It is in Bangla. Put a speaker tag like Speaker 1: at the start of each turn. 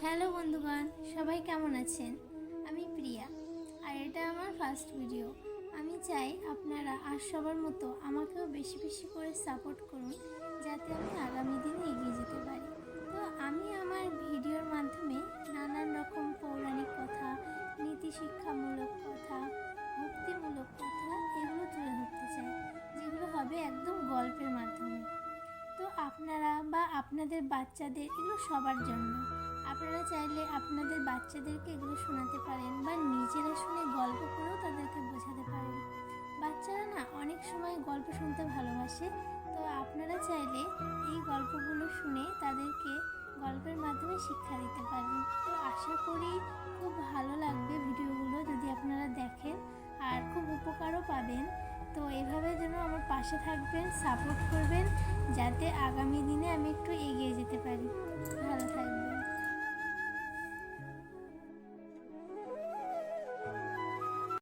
Speaker 1: হ্যালো বন্ধুগণ, সবাই কেমন আছেন? আমি প্রিয়া, আর এটা আমার ফার্স্ট ভিডিও। আমি চাই আপনারা আর সবার মতো আমাকেও বেশি বেশি করে সাপোর্ট করুন, যাতে আমি আগামী দিনে এগিয়ে যেতে পারি। তো আমি আমার ভিডিওর মাধ্যমে নানান রকম পৌরাণিক কথা, নীতি শিক্ষামূলক কথা, ভক্তিমূলক কথা এগুলো তুলে ধরতে চাই, যেগুলো হবে একদম গল্পের মাধ্যমে। তো আপনারা বা আপনাদের বাচ্চাদের এগুলো সবার জন্য। আপনারা চাইলে আপনাদের বাচ্চাদেরকে এগুলো শোনাতে পারেন বা নিজেরা শুনে গল্প করেও তাদেরকে বোঝাতে পারেন। বাচ্চারা না অনেক সময় গল্প শুনতে ভালোবাসে। তো আপনারা চাইলে এই গল্পগুলো শুনে তাদেরকে গল্পের মাধ্যমে শিক্ষা দিতে পারেন। তো আশা করি খুব ভালো লাগবে ভিডিওগুলো যদি আপনারা দেখেন, আর খুব উপকারও পাবেন। তো এভাবে যেন আমার পাশে থাকবেন, সাপোর্ট করবেন, যাতে আগামী দিনে আমি একটু এগিয়ে যেতে পারি। ভালো থাকবেন।